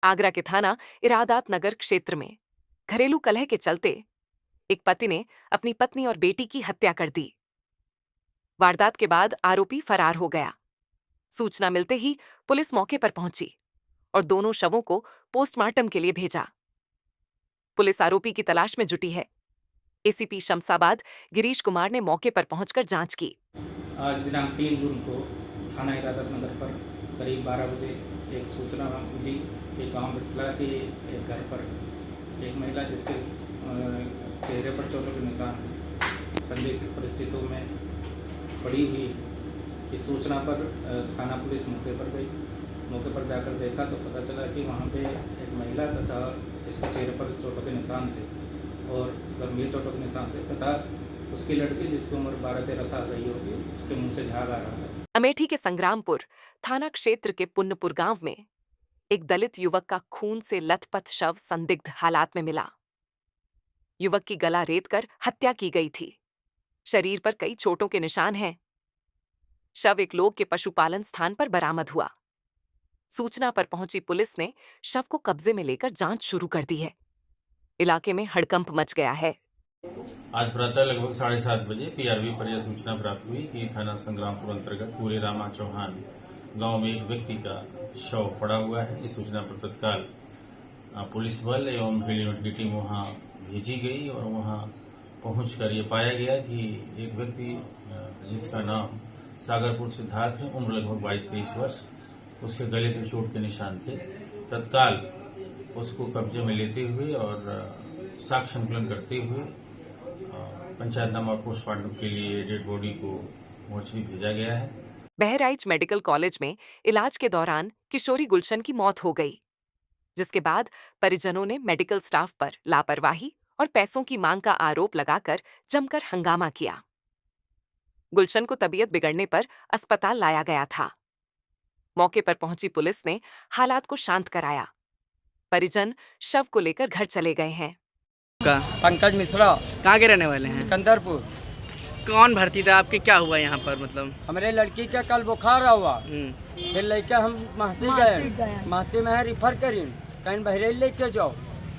आगरा के थाना इरादात नगर क्षेत्र में घरेलू कलह के चलते एक पति ने अपनी पत्नी और बेटी की हत्या कर दी। वारदात के बाद आरोपी फरार हो गया। सूचना मिलते ही पुलिस मौके पर पहुंची और दोनों शवों को पोस्टमार्टम के लिए भेजा। पुलिस आरोपी की तलाश में जुटी है। एसीपी शमशाबाद गिरीश कुमार ने मौके पर पहुंचकर जांच की। आज दिनांक 3 जून को थाना इरादत नगर पर करीब 12 बजे एक सूचना मिली कि गांव बिरतला के एक घर पर एक महिला जिसके चेहरे पर चोटों के निशान संदिग्ध परिस्थितियों में पड़ी हुई। इस सूचना पर थाना पुलिस मौके पर गई। मौके पर जाकर देखा तो पता चला कि वहां पे एक महिला तथा जिसके चेहरे पर चोटों के निशान थे और गंभीर चोटों के निशान थे तथा उसकी लड़की जिसकी उम्र 12-13 साल रही होगी, उसके मुंह से झाग आ रहा है। अमेठी के संग्रामपुर थाना क्षेत्र के पुन्नपुर गांव में एक दलित युवक का खून से लथपथ शव संदिग्ध हालात में मिला। युवक की गला रेतकर हत्या की गई थी। शरीर पर कई चोटों के निशान हैं। शव एक लोग के पशुपालन स्थान पर बरामद हुआ। सूचना पर पहुंची पुलिस ने शव को कब्जे में लेकर जांच शुरू कर दी है। इलाके में हड़कंप मच गया है। आज प्रातः लगभग 7:30 बजे पीआरबी पर यह सूचना प्राप्त हुई कि थाना संग्रामपुर अंतर्गत पूरे रामा चौहान गांव में एक व्यक्ति का शव पड़ा हुआ है। इस सूचना पर तत्काल पुलिस बल एवं फील्ड यूनिट की टीम वहां भेजी गई और वहां पहुंचकर ये पाया गया कि एक व्यक्ति जिसका नाम सागरपुर सिद्धार्थ है, उम्र लगभग 22-23 वर्ष, उसके गले पर चोट के निशान थे। तत्काल उसको कब्जे में लेते हुए और साक्ष्य संकलन करते हुए पंचायतनामा पोस्टमार्टम के लिए डेड बॉडी को मोर्चरी भेजा गया है। बहराइच मेडिकल कॉलेज में इलाज के दौरान किशोरी गुलशन की मौत हो गई, जिसके बाद परिजनों ने मेडिकल स्टाफ पर लापरवाही और पैसों की मांग का आरोप लगाकर जमकर हंगामा किया। गुलशन को तबीयत बिगड़ने पर अस्पताल लाया गया था। मौके पर पहुंची पुलिस ने हालात को शांत कराया। परिजन शव को लेकर घर चले गए हैं। पंकज मिश्रा कहाँ के रहने वाले हैं? सिकंदरपुर। कौन भर्ती था आपके? क्या हुआ यहाँ पर? मतलब हमारे लड़की का कल बुखार हुआ, फिर लेके हम महसी गए। महसी में है रिफर करीन, कहीं बहरेज लेके जाओ।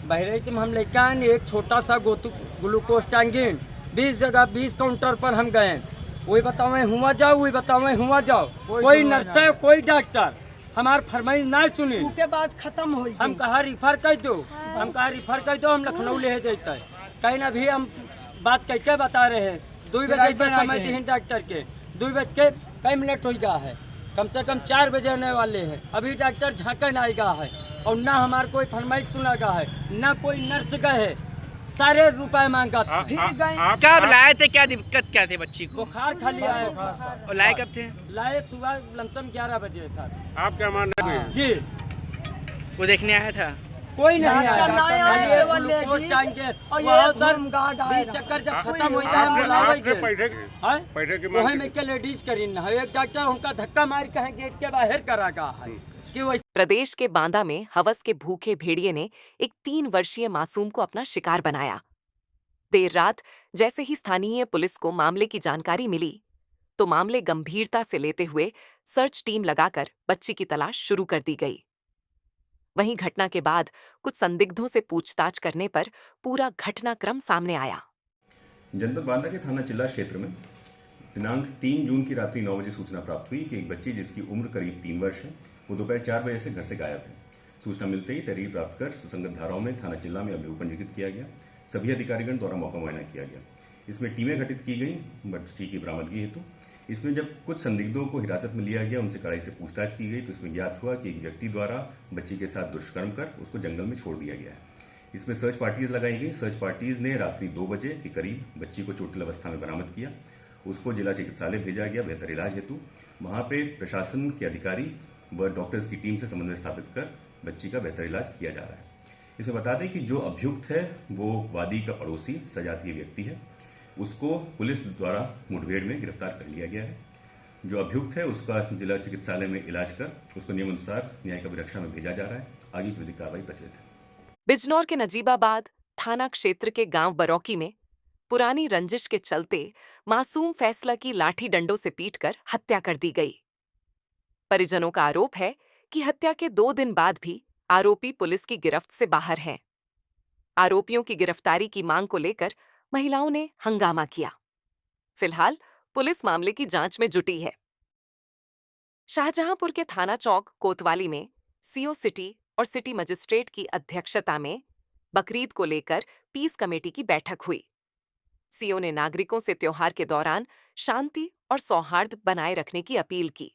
बहरेज में हम लेके आए, एक छोटा सा ग्लूकोज टांगिन 20 जगह 20 काउंटर पर हम गए। वही बतावे हुआ जाओ, वही बतावे हुआ जाओ। कोई नर्स है, कोई डॉक्टर हमार फरमाइश ना सुनी। उसके बाद खत्म हो। हम कहा रिफर कर दो, हम कहा रिफर कर दो, हम लखनऊ ले जाते। कहीं ना भी हम बात कह के बता रहे हैं। 2 बजे पर समय दी डॉक्टर के, 2 बज के कई मिनट हो गया है, कम से कम 4 बजे आने वाले हैं। अभी डॉक्टर झाँकन आएगा है और ना हमारे कोई फरमाइश सुना गया है, ना कोई नर्स गए है। सारे रुपए मांगा था। कब लाए थे? क्या दिक्कत क्या थी बच्ची को? बुखार खाली आया था। और लाए कब थे? लाए सुबह लमसम 11 बजे सर। आप क्या मान रहे हैं? जी वो देखने आया था? कोई नहीं आया। चक्कर जब खत्म हो गया में के लेडीज करी ना, एक डॉक्टर उनका धक्का मार के गेट के बाहर करा गया है कि प्रदेश के बांदा में हवस के भूखे भेड़िए ने एक 3 वर्षीय मासूम को अपना शिकार बनाया। देर रात जैसे ही स्थानीय पुलिस को मामले की जानकारी मिली तो मामले गंभीरता से लेते हुए सर्च टीम लगाकर बच्ची की तलाश शुरू कर दी गई। वहीं घटना के बाद कुछ संदिग्धों से पूछताछ करने पर पूरा घटनाक्रम सामने आया। जनपद बांदा के थाना चिल्ला क्षेत्र में दिनांक 3 जून की रात्रि 9 बजे सूचना प्राप्त हुई कि एक बच्ची जिसकी उम्र करीब 3 वर्ष है, वो दोपहर 4 बजे से घर से गायब है। सूचना मिलते ही तहरीर प्राप्त कर सुसंगत धाराओं में थाना चिल्ला में अभियोग पंजीकृत किया गया। सभी अधिकारीगण द्वारा मौका मुआयना किया गया। इसमें टीमें गठित की गई बच्ची की बरामदगी हेतु। इसमें जब कुछ संदिग्धों को हिरासत में लिया गया, उनसे कड़ाई से पूछताछ की गई तो इसमें ज्ञात हुआ कि एक व्यक्ति द्वारा बच्ची के साथ दुष्कर्म कर उसको जंगल में छोड़ दिया गया है। इसमें सर्च पार्टीज लगाई गई। सर्च पार्टीज ने रात्रि 2 बजे के करीब बच्ची को चोटिल अवस्था में बरामद किया। उसको जिला चिकित्सालय भेजा गया बेहतर इलाज हेतु। वहां पे प्रशासन के अधिकारी व डॉक्टर्स की टीम से समन्वय स्थापित कर बच्ची का बेहतर इलाज किया जा रहा है। इसे बता दें कि जो अभियुक्त है वो वादी का पड़ोसी सजातीय व्यक्ति है। उसको पुलिस द्वारा मुठभेड़ में गिरफ्तार कर लिया गया है। जो अभियुक्त है उसका जिला चिकित्सालय में इलाज कर उसको नियमानुसार न्यायिक अभिरक्षा में भेजा जा रहा है। आगे की विधिक कार्रवाई प्रचलित है। बिजनौर के नजीबाबाद थाना क्षेत्र के गांव बरौकी में पुरानी रंजिश के चलते मासूम फैसला की लाठी डंडों से पीटकर हत्या कर दी गई। परिजनों का आरोप है कि हत्या के 2 दिन बाद भी आरोपी पुलिस की गिरफ्त से बाहर हैं। आरोपियों की गिरफ्तारी की मांग को लेकर महिलाओं ने हंगामा किया। फिलहाल पुलिस मामले की जांच में जुटी है। शाहजहांपुर के थाना चौक कोतवाली में सीओ सिटी और सिटी मजिस्ट्रेट की अध्यक्षता में बकरीद को लेकर पीस कमेटी की बैठक हुई। सीओ ने नागरिकों से त्योहार के दौरान शांति और सौहार्द बनाए रखने की अपील की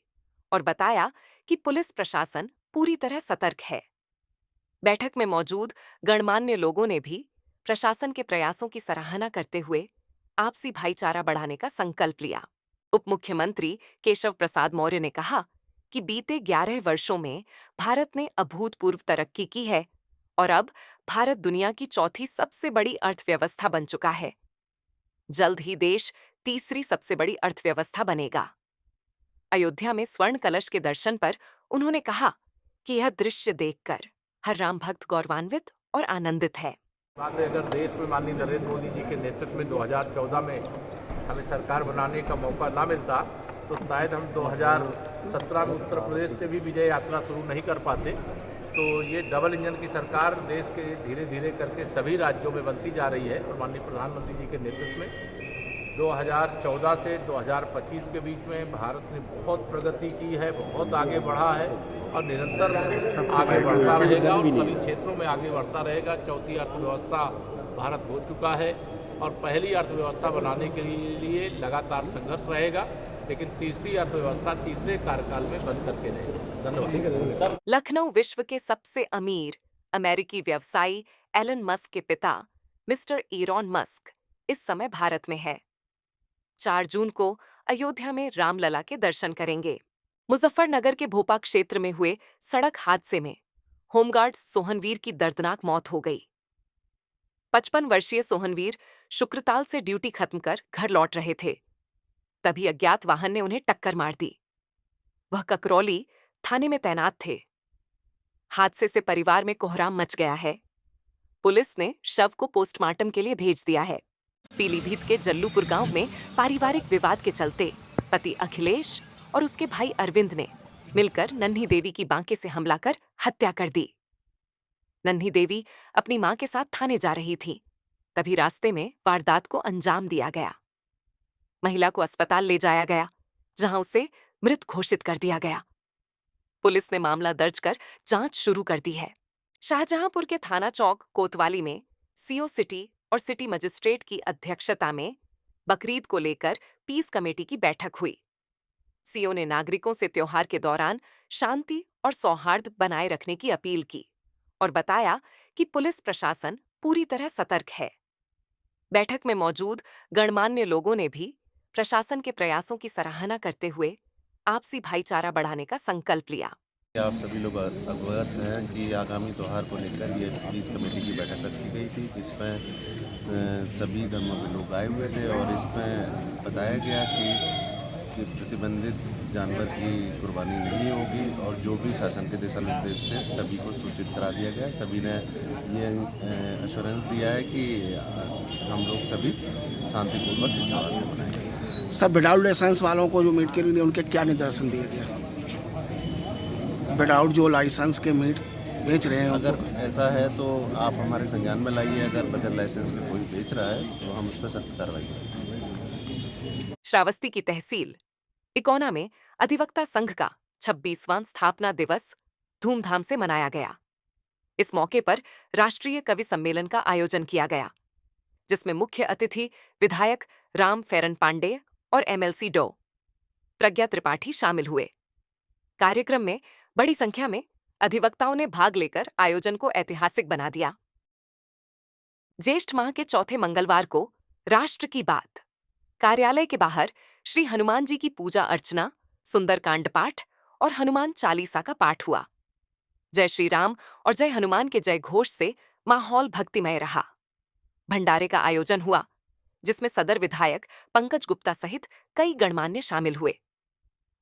और बताया कि पुलिस प्रशासन पूरी तरह सतर्क है। बैठक में मौजूद गणमान्य लोगों ने भी प्रशासन के प्रयासों की सराहना करते हुए आपसी भाईचारा बढ़ाने का संकल्प लिया। उप मुख्यमंत्री केशव प्रसाद मौर्य ने कहा कि बीते 11 वर्षों में भारत ने अभूतपूर्व तरक्की की है और अब भारत दुनिया की चौथी सबसे बड़ी अर्थव्यवस्था बन चुका है। जल्द ही देश तीसरी सबसे बड़ी अर्थव्यवस्था बनेगा। अयोध्या में स्वर्ण कलश के दर्शन पर उन्होंने कहा कि यह दृश्य देखकर हर राम भक्त गौरवान्वित और आनंदित है। बात है, अगर देश में माननीय नरेंद्र मोदी जी के नेतृत्व में 2014 में हमें सरकार बनाने का मौका ना मिलता तो शायद हम 2017 में उत्तर प्रदेश से भी विजय यात्रा शुरू नहीं कर पाते। तो ये डबल इंजन की सरकार देश के धीरे धीरे करके सभी राज्यों में बनती जा रही है और माननीय प्रधानमंत्री जी के नेतृत्व में 2014 से 2025 के बीच में भारत ने बहुत प्रगति की है, बहुत आगे बढ़ा है और निरंतर आगे बढ़ता रहेगा और सभी क्षेत्रों में आगे बढ़ता रहेगा। चौथी अर्थव्यवस्था भारत हो चुका है और पहली अर्थव्यवस्था बनाने के लिए लगातार संघर्ष रहेगा, लेकिन तीसरी अर्थव्यवस्था तीसरे कार्यकाल में बन करके रहेगी। धन्यवाद। लखनऊ विश्व के सबसे अमीर अमेरिकी व्यवसायी एलन मस्क के पिता मिस्टर ईरॉन मस्क इस समय भारत में है। 4 जून को अयोध्या में रामलला के दर्शन करेंगे। मुजफ्फरनगर के भोपा क्षेत्र में हुए सड़क हादसे में होमगार्ड सोहनवीर की दर्दनाक मौत हो गई। 55 वर्षीय सोहनवीर शुक्रताल से ड्यूटी खत्म कर घर लौट रहे थे, तभी अज्ञात वाहन ने उन्हें टक्कर मार दी। वह ककरौली थाने में तैनात थे। हादसे से परिवार में कोहराम मच गया है। पुलिस ने शव को पोस्टमार्टम के लिए भेज दिया है। पीलीभीत के जल्लूपुर गांव में पारिवारिक विवाद के चलते पति अखिलेश और उसके भाई अरविंद ने मिलकर नन्ही देवी की बांके से हमला कर हत्या कर दी। नन्ही देवी अपनी मां के साथ थाने जा रही थी, तभी रास्ते में वारदात को अंजाम दिया गया। महिला को अस्पताल ले जाया गया, जहां उसे मृत घोषित कर दिया गया। पुलिस ने मामला दर्ज कर जांच शुरू कर दी है। शाहजहांपुर के थाना चौक कोतवाली में सीओ सिटी और सिटी मजिस्ट्रेट की अध्यक्षता में बकरीद को लेकर पीस कमेटी की बैठक हुई। सीओ ने नागरिकों से त्योहार के दौरान शांति और सौहार्द बनाए रखने की अपील की और बताया कि पुलिस प्रशासन पूरी तरह सतर्क है। बैठक में मौजूद गणमान्य लोगों ने भी प्रशासन के प्रयासों की सराहना करते हुए आपसी भाईचारा बढ़ाने का संकल्प लिया। आप सभी लोग अवगत हैं कि आगामी त्यौहार को लेकर ये पुलिस कमेटी की बैठक रखी गई थी, जिसमें सभी धर्मों के लोग आए हुए थे और इसमें बताया गया कि प्रतिबंधित जानवर की कुर्बानी नहीं होगी और जो भी शासन के दिशा निर्देश थे सभी को सूचित करा दिया गया। सभी ने ये एश्योरेंस दिया है कि हम लोग सभी शांतिपूर्वक इस त्यौहार को मनाएंगे। सब विदाउट लाइसेंस वालों को जो मीट के लिए उनके क्या निर्देशन दिए गए? विदाउट जो लाइसेंस के मीट बेच रहे हैं, अगर ऐसा है तो आप हमारे संज्ञान में लाइए। अगर बगैर लाइसेंस के कोई बेच रहा है तो हम उस पर सख्त कार्रवाई करेंगे। श्रावस्ती की तहसील इकोना में अधिवक्ता संघ का 26वां स्थापना दिवस धूमधाम से मनाया गया। इस मौके पर राष्ट्रीय कवि सम्मेलन का आयोजन किया गया, जिसमें मुख्य अतिथि विधायक राम फेरन पांडे और एमएलसी डॉ प्रज्ञा त्रिपाठी शामिल हुए। कार्यक्रम में बड़ी संख्या में अधिवक्ताओं ने भाग लेकर आयोजन को ऐतिहासिक बना दिया। ज्येष्ठ माह के चौथे मंगलवार को राष्ट्र की बात कार्यालय के बाहर श्री हनुमान जी की पूजा अर्चना, सुंदरकांड पाठ और हनुमान चालीसा का पाठ हुआ। जय श्री राम और जय हनुमान के जय घोष से माहौल भक्तिमय रहा। भंडारे का आयोजन हुआ, जिसमें सदर विधायक पंकज गुप्ता सहित कई गणमान्य शामिल हुए।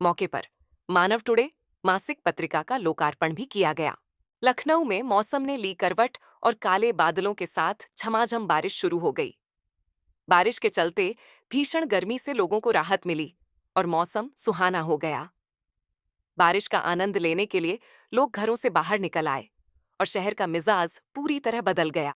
मौके पर मानव टुडे मासिक पत्रिका का लोकार्पण भी किया गया। लखनऊ में मौसम ने ली करवट और काले बादलों के साथ झमाझम बारिश शुरू हो गई। बारिश के चलते भीषण गर्मी से लोगों को राहत मिली और मौसम सुहाना हो गया। बारिश का आनंद लेने के लिए लोग घरों से बाहर निकल आए और शहर का मिजाज पूरी तरह बदल गया।